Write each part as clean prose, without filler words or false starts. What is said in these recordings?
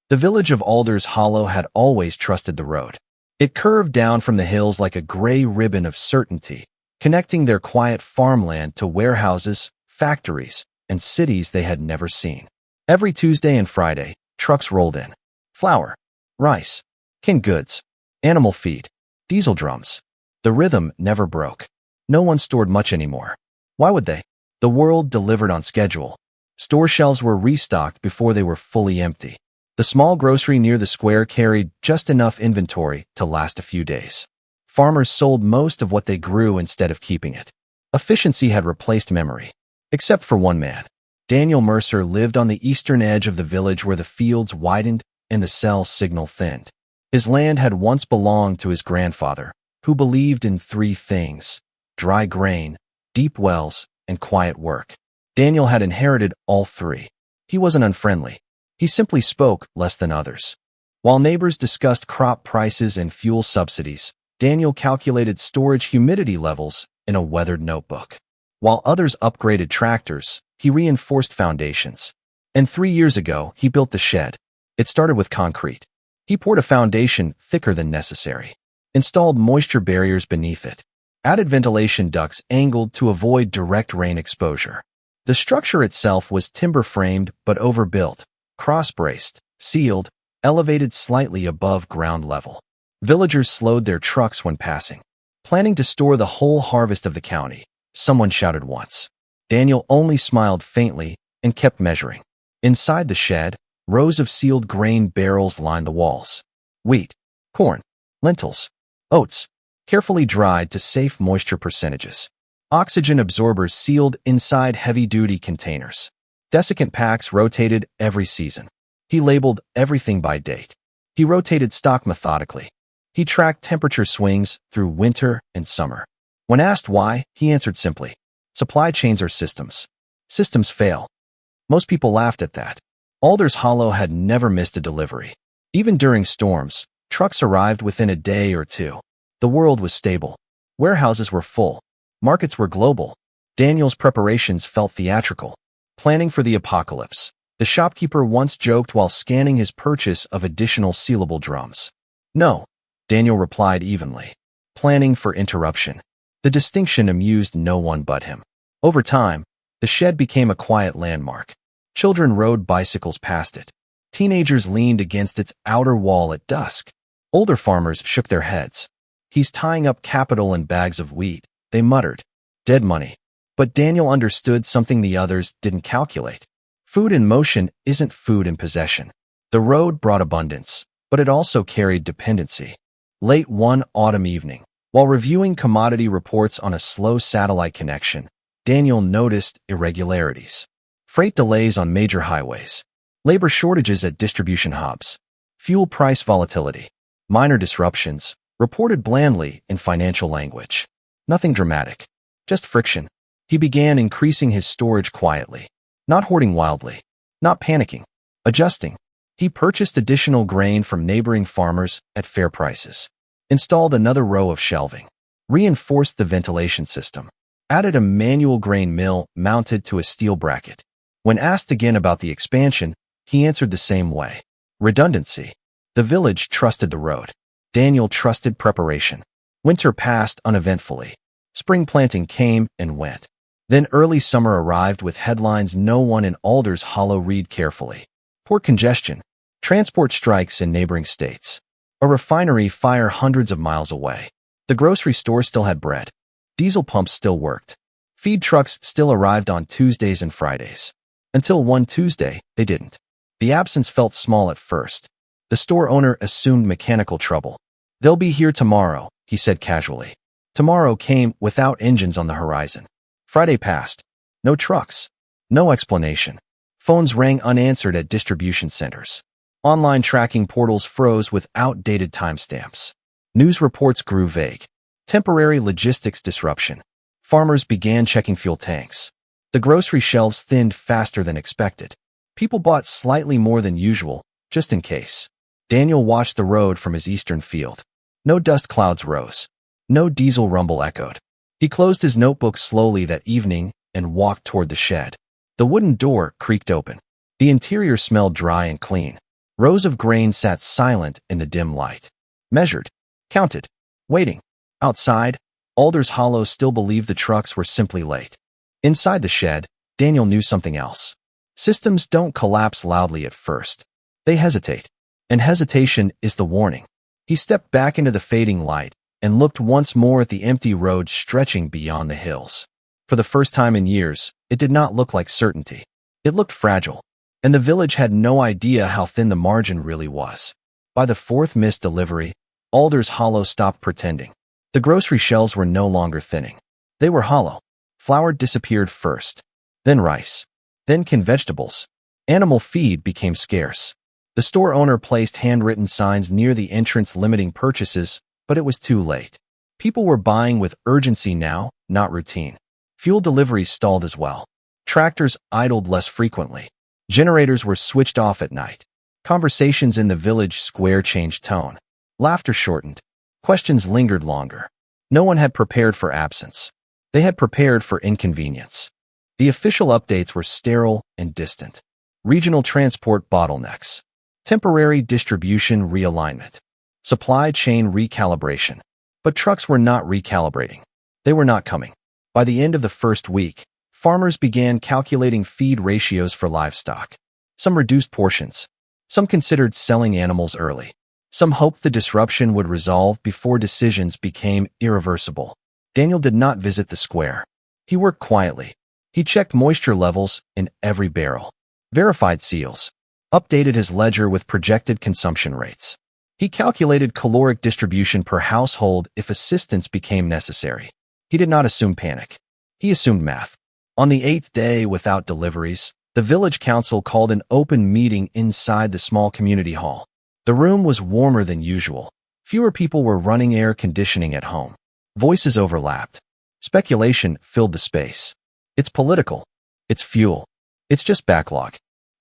The village of Alders Hollow had always trusted the road. It curved down from the hills like a gray ribbon of certainty, connecting their quiet farmland to warehouses, factories, and cities they had never seen. Every Tuesday and Friday, trucks rolled in. Flour, rice, canned goods, animal feed, diesel drums. The rhythm never broke. No one stored much anymore. Why would they? The world delivered on schedule. Store shelves were restocked before they were fully empty. The small grocery near the square carried just enough inventory to last a few days. Farmers sold most of what they grew instead of keeping it. Efficiency had replaced memory. Except for one man. Daniel Mercer lived on the eastern edge of the village where the fields widened and the cell signal thinned. His land had once belonged to his grandfather, who believed in three things: dry grain, deep wells, and quiet work. Daniel had inherited all three. He wasn't unfriendly. He simply spoke less than others. While neighbors discussed crop prices and fuel subsidies, Daniel calculated storage humidity levels in a weathered notebook. While others upgraded tractors, he reinforced foundations. And 3 years ago, he built the shed. It started with concrete. He poured a foundation thicker than necessary, installed moisture barriers beneath it, added ventilation ducts angled to avoid direct rain exposure. The structure itself was timber-framed but overbuilt, cross-braced, sealed, elevated slightly above ground level. Villagers slowed their trucks when passing. Planning to store the whole harvest of the county, someone shouted once. Daniel only smiled faintly and kept measuring. Inside the shed, rows of sealed grain barrels lined the walls. Wheat, corn, lentils, oats, carefully dried to safe moisture percentages. Oxygen absorbers sealed inside heavy-duty containers. Desiccant packs rotated every season. He labeled everything by date. He rotated stock methodically. He tracked temperature swings through winter and summer. When asked why, he answered simply, "Supply chains are systems. Systems fail." Most people laughed at that. Alders Hollow had never missed a delivery. Even during storms, trucks arrived within a day or two. The world was stable. Warehouses were full. Markets were global. Daniel's preparations felt theatrical. Planning for the apocalypse. The shopkeeper once joked while scanning his purchase of additional sealable drums. No, Daniel replied evenly. Planning for interruption. The distinction amused no one but him. Over time, the shed became a quiet landmark. Children rode bicycles past it. Teenagers leaned against its outer wall at dusk. Older farmers shook their heads. "He's tying up capital in bags of wheat," they muttered. Dead money. But Daniel understood something the others didn't calculate. Food in motion isn't food in possession. The road brought abundance, but it also carried dependency. Late one autumn evening, while reviewing commodity reports on a slow satellite connection, Daniel noticed irregularities. Freight delays on major highways, labor shortages at distribution hubs, fuel price volatility, minor disruptions, reported blandly in financial language. Nothing dramatic, just friction. He began increasing his storage quietly, not hoarding wildly, not panicking, adjusting. He purchased additional grain from neighboring farmers at fair prices, installed another row of shelving, reinforced the ventilation system, added a manual grain mill mounted to a steel bracket. When asked again about the expansion, he answered the same way. Redundancy. The village trusted the road. Daniel trusted preparation. Winter passed uneventfully. Spring planting came and went. Then early summer arrived with headlines no one in Alders Hollow read carefully. Port congestion, transport strikes in neighboring states, a refinery fire hundreds of miles away. The grocery store still had bread. Diesel pumps still worked. Feed trucks still arrived on Tuesdays and Fridays. Until one Tuesday, they didn't. The absence felt small at first. The store owner assumed mechanical trouble. "They'll be here tomorrow," he said casually. Tomorrow came without engines on the horizon. Friday passed. No trucks. No explanation. Phones rang unanswered at distribution centers. Online tracking portals froze with outdated timestamps. News reports grew vague. Temporary logistics disruption. Farmers began checking fuel tanks. The grocery shelves thinned faster than expected. People bought slightly more than usual, just in case. Daniel watched the road from his eastern field. No dust clouds rose. No diesel rumble echoed. He closed his notebook slowly that evening and walked toward the shed. The wooden door creaked open. The interior smelled dry and clean. Rows of grain sat silent in the dim light. Measured. Counted. Waiting. Outside, Alder's Hollow still believed the trucks were simply late. Inside the shed, Daniel knew something else. Systems don't collapse loudly at first. They hesitate. And hesitation is the warning. He stepped back into the fading light and looked once more at the empty road stretching beyond the hills. For the first time in years, it did not look like certainty. It looked fragile, and the village had no idea how thin the margin really was. By the fourth missed delivery, Alder's Hollow stopped pretending. The grocery shelves were no longer thinning. They were hollow. Flour disappeared first, then rice, then canned vegetables. Animal feed became scarce. The store owner placed handwritten signs near the entrance limiting purchases, but it was too late. People were buying with urgency now, not routine. Fuel deliveries stalled as well. Tractors idled less frequently. Generators were switched off at night. Conversations in the village square changed tone. Laughter shortened. Questions lingered longer. No one had prepared for absence. They had prepared for inconvenience. The official updates were sterile and distant. Regional transport bottlenecks. Temporary distribution realignment. Supply chain recalibration. But trucks were not recalibrating. They were not coming. By the end of the first week, farmers began calculating feed ratios for livestock. Some reduced portions. Some considered selling animals early. Some hoped the disruption would resolve before decisions became irreversible. Daniel did not visit the square. He worked quietly. He checked moisture levels in every barrel, verified seals, updated his ledger with projected consumption rates. He calculated caloric distribution per household if assistance became necessary. He did not assume panic. He assumed math. On the 8th day without deliveries, the village council called an open meeting inside the small community hall. The room was warmer than usual. Fewer people were running air conditioning at home. Voices overlapped. Speculation filled the space. It's political. It's fuel. It's just backlog.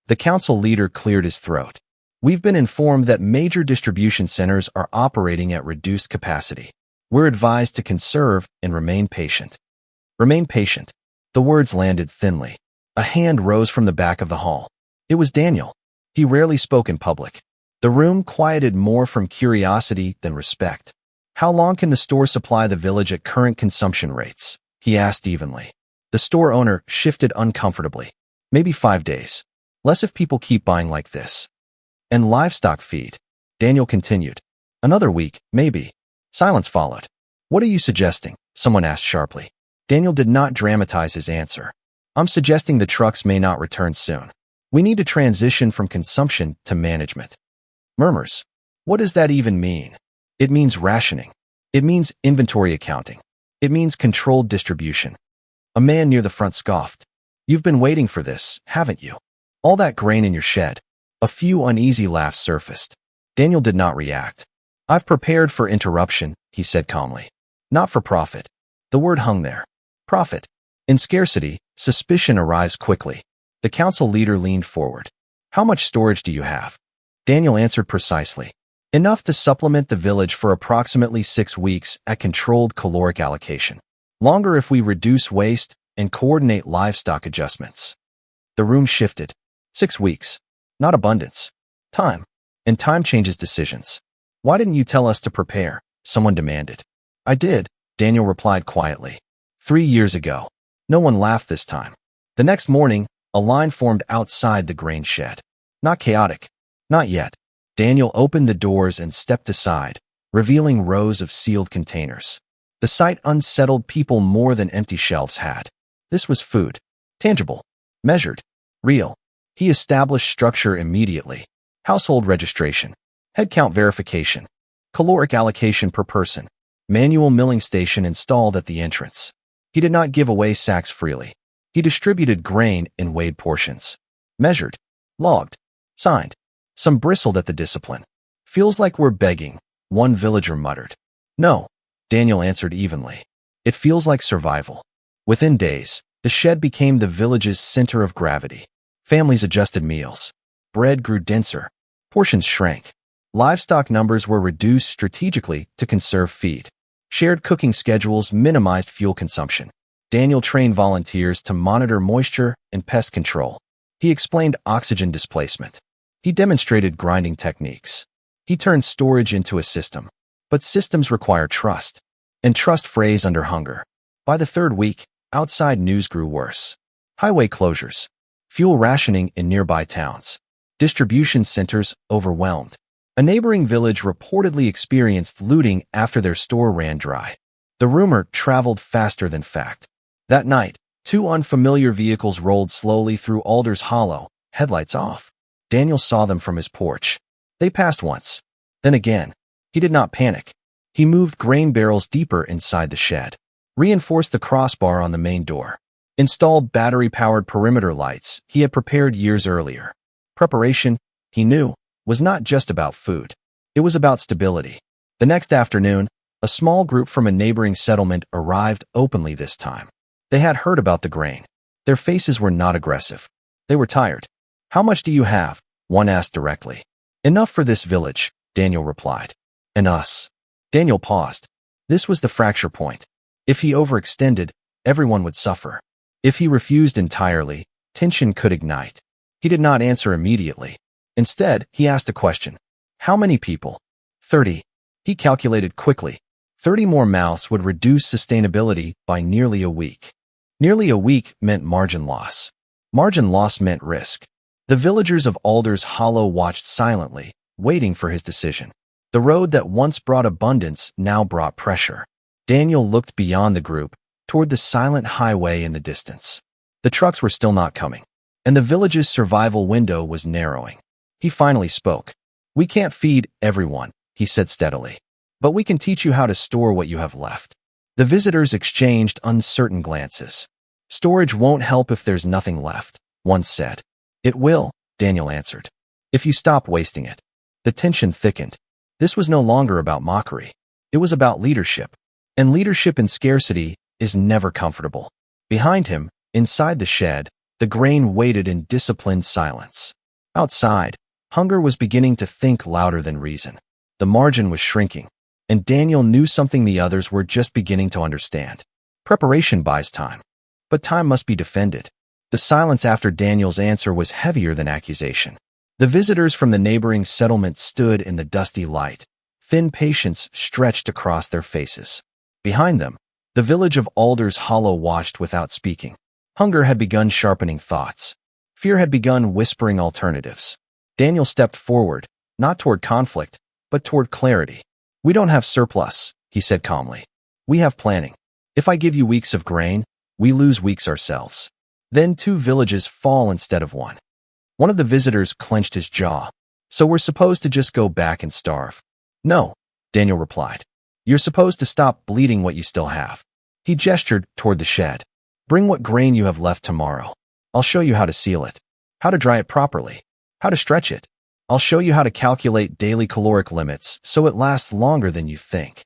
The council leader cleared his throat. We've been informed that major distribution centers are operating at reduced capacity. We're advised to conserve and remain patient. Remain patient. The words landed thinly. A hand rose from the back of the hall. It was Daniel. He rarely spoke in public. The room quieted more from curiosity than respect. How long can the store supply the village at current consumption rates? He asked evenly. The store owner shifted uncomfortably. Maybe 5 days. Less if people keep buying like this. And livestock feed. Daniel continued. Another week, maybe. Silence followed. What are you suggesting? Someone asked sharply. Daniel did not dramatize his answer. I'm suggesting the trucks may not return soon. We need to transition from consumption to management. Murmurs. What does that even mean? It means rationing. It means inventory accounting. It means controlled distribution. A man near the front scoffed. You've been waiting for this, haven't you? All that grain in your shed. A few uneasy laughs surfaced. Daniel did not react. I've prepared for interruption, he said calmly. Not for profit. The word hung there. Profit. In scarcity, suspicion arrives quickly. The council leader leaned forward. How much storage do you have? Daniel answered precisely. Enough to supplement the village for approximately 6 weeks at controlled caloric allocation. Longer if we reduce waste and coordinate livestock adjustments. The room shifted. 6 weeks. Not abundance. Time. And time changes decisions. Why didn't you tell us to prepare? Someone demanded. I did, Daniel replied quietly. 3 years ago. No one laughed this time. The next morning, a line formed outside the grain shed. Not chaotic. Not yet. Daniel opened the doors and stepped aside, revealing rows of sealed containers. The sight unsettled people more than empty shelves had. This was food. Tangible. Measured. Real. He established structure immediately. Household registration. Headcount verification. Caloric allocation per person. Manual milling station installed at the entrance. He did not give away sacks freely. He distributed grain in weighed portions. Measured. Logged. Signed. Some bristled at the discipline. Feels like we're begging, one villager muttered. No, Daniel answered evenly. It feels like survival. Within days, the shed became the village's center of gravity. Families adjusted meals. Bread grew denser. Portions shrank. Livestock numbers were reduced strategically to conserve feed. Shared cooking schedules minimized fuel consumption. Daniel trained volunteers to monitor moisture and pest control. He explained oxygen displacement. He demonstrated grinding techniques. He turned storage into a system. But systems require trust, and trust frays under hunger. By the third week, outside news grew worse. Highway closures, fuel rationing in nearby towns, distribution centers overwhelmed. A neighboring village reportedly experienced looting after their store ran dry. The rumor traveled faster than fact. That night, two unfamiliar vehicles rolled slowly through Alder's Hollow, headlights off. Daniel saw them from his porch. They passed once, then again. He did not panic. He moved grain barrels deeper inside the shed, reinforced the crossbar on the main door, installed battery-powered perimeter lights he had prepared years earlier. Preparation, he knew, was not just about food. It was about stability. The next afternoon, a small group from a neighboring settlement arrived openly this time. They had heard about the grain. Their faces were not aggressive. They were tired. "How much do you have?" one asked directly. "Enough for this village," Daniel replied. "And us." Daniel paused. This was the fracture point. If he overextended, everyone would suffer. If he refused entirely, tension could ignite. He did not answer immediately. Instead, he asked a question. "How many people?" 30. He calculated quickly. 30 more mouths would reduce sustainability by nearly a week. Nearly a week meant margin loss. Margin loss meant risk. The villagers of Alder's Hollow watched silently, waiting for his decision. The road that once brought abundance now brought pressure. Daniel looked beyond the group, toward the silent highway in the distance. The trucks were still not coming, and the village's survival window was narrowing. He finally spoke. "We can't feed everyone," he said steadily. "But we can teach you how to store what you have left." The visitors exchanged uncertain glances. "Storage won't help if there's nothing left," one said. "It will," Daniel answered, "if you stop wasting it." The tension thickened. This was no longer about mockery. It was about leadership. And leadership in scarcity is never comfortable. Behind him, inside the shed, the grain waited in disciplined silence. Outside, hunger was beginning to think louder than reason. The margin was shrinking, and Daniel knew something the others were just beginning to understand. Preparation buys time, but time must be defended. The silence after Daniel's answer was heavier than accusation. The visitors from the neighboring settlement stood in the dusty light, thin patience stretched across their faces. Behind them, the village of Alder's Hollow watched without speaking. Hunger had begun sharpening thoughts. Fear had begun whispering alternatives. Daniel stepped forward, not toward conflict, but toward clarity. "We don't have surplus," he said calmly. "We have planning. If I give you weeks of grain, we lose weeks ourselves. Then 2 villages fall instead of 1. One of the visitors clenched his jaw. "So we're supposed to just go back and starve?" "No," Daniel replied. "You're supposed to stop bleeding what you still have." He gestured toward the shed. "Bring what grain you have left tomorrow. I'll show you how to seal it, how to dry it properly, how to stretch it. I'll show you how to calculate daily caloric limits so it lasts longer than you think."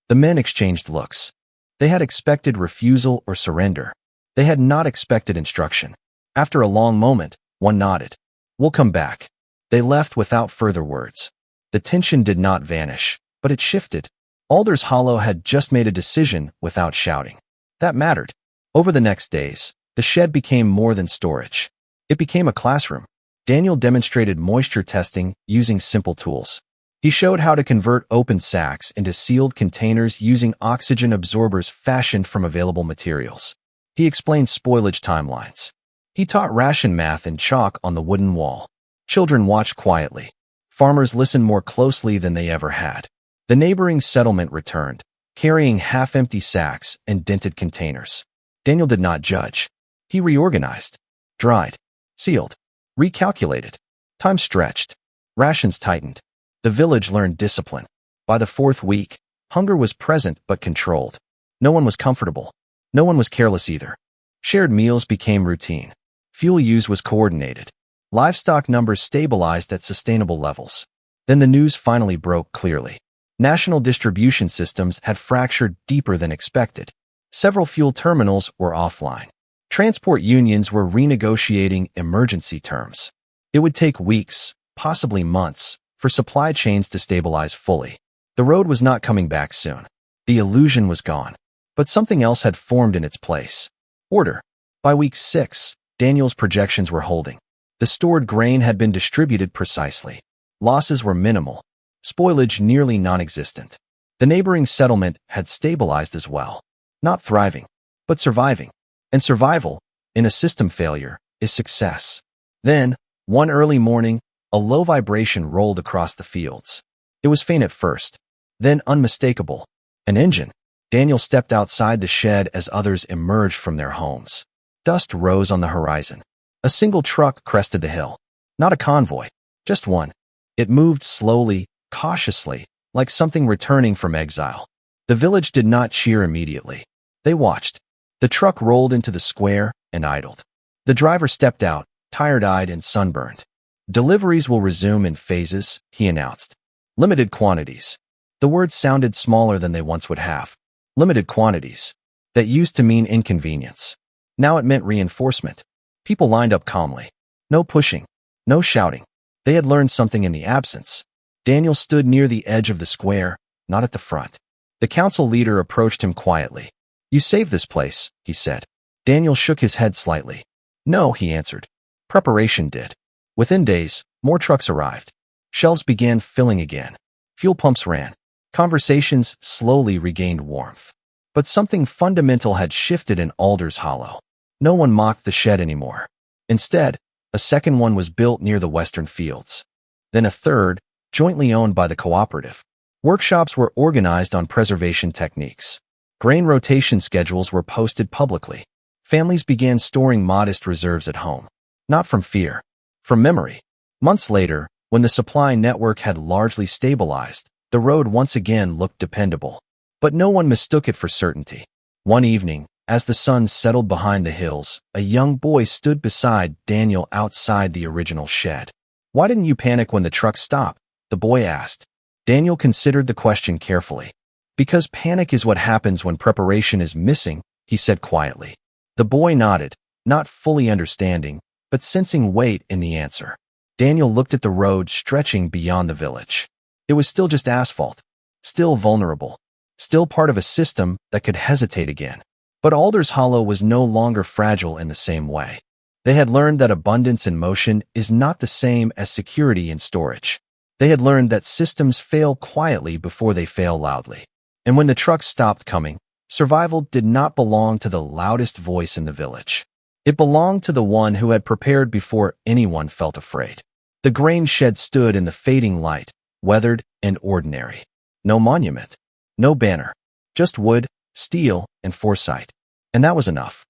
The men exchanged looks. They had expected refusal or surrender. They had not expected instruction. After a long moment, one nodded. "We'll come back." They left without further words. The tension did not vanish, but it shifted. Alder's Hollow had just made a decision without shouting. That mattered. Over the next days, the shed became more than storage. It became a classroom. Daniel demonstrated moisture testing using simple tools. He showed how to convert open sacks into sealed containers using oxygen absorbers fashioned from available materials. He explained spoilage timelines. He taught ration math in chalk on the wooden wall. Children watched quietly. Farmers listened more closely than they ever had. The neighboring settlement returned, carrying half-empty sacks and dented containers. Daniel did not judge. He reorganized, dried, sealed, recalculated. Time stretched. Rations tightened. The village learned discipline. By the 4th week, hunger was present but controlled. No one was comfortable. No one was careless either. Shared meals became routine. Fuel use was coordinated. Livestock numbers stabilized at sustainable levels. Then the news finally broke clearly. National distribution systems had fractured deeper than expected. Several fuel terminals were offline. Transport unions were renegotiating emergency terms. It would take weeks, possibly months, for supply chains to stabilize fully. The road was not coming back soon. The illusion was gone. But something else had formed in its place. Order. By week 6, Daniel's projections were holding. The stored grain had been distributed precisely. Losses were minimal, spoilage nearly non-existent. The neighboring settlement had stabilized as well. Not thriving, but surviving. And survival, in a system failure, is success. Then, one early morning, a low vibration rolled across the fields. It was faint at first, then unmistakable. An engine. Daniel stepped outside the shed as others emerged from their homes. Dust rose on the horizon. A single truck crested the hill. Not a convoy, just one. It moved slowly, cautiously, like something returning from exile. The village did not cheer immediately. They watched. The truck rolled into the square and idled. The driver stepped out, tired-eyed and sunburned. Deliveries will resume in phases, he announced. Limited quantities. The words sounded smaller than they once would have. Limited quantities. That used to mean inconvenience. Now it meant reinforcement. People lined up calmly. No pushing. No shouting. They had learned something in the absence. Daniel stood near the edge of the square, not at the front. The council leader approached him quietly. You saved this place, he said. Daniel shook his head slightly. No, he answered. Preparation did. Within days, more trucks arrived. Shelves began filling again. Fuel pumps ran. Conversations slowly regained warmth. But something fundamental had shifted in Alder's Hollow. No one mocked the shed anymore. Instead, a second one was built near the western fields. Then a third, jointly owned by the cooperative. Workshops were organized on preservation techniques. Grain rotation schedules were posted publicly. Families began storing modest reserves at home. Not from fear, from memory. Months later, when the supply network had largely stabilized, the road once again looked dependable. But no one mistook it for certainty. One evening, as the sun settled behind the hills, a young boy stood beside Daniel outside the original shed. Why didn't you panic when the truck stopped? The boy asked. Daniel considered the question carefully. Because panic is what happens when preparation is missing, he said quietly. The boy nodded, not fully understanding, but sensing weight in the answer. Daniel looked at the road stretching beyond the village. It was still just asphalt, still vulnerable, still part of a system that could hesitate again. But Alder's Hollow was no longer fragile in the same way. They had learned that abundance in motion is not the same as security in storage. They had learned that systems fail quietly before they fail loudly. And when the trucks stopped coming, survival did not belong to the loudest voice in the village. It belonged to the one who had prepared before anyone felt afraid. The grain shed stood in the fading light, weathered and ordinary. No monument, no banner, just wood, steel, and foresight. And that was enough.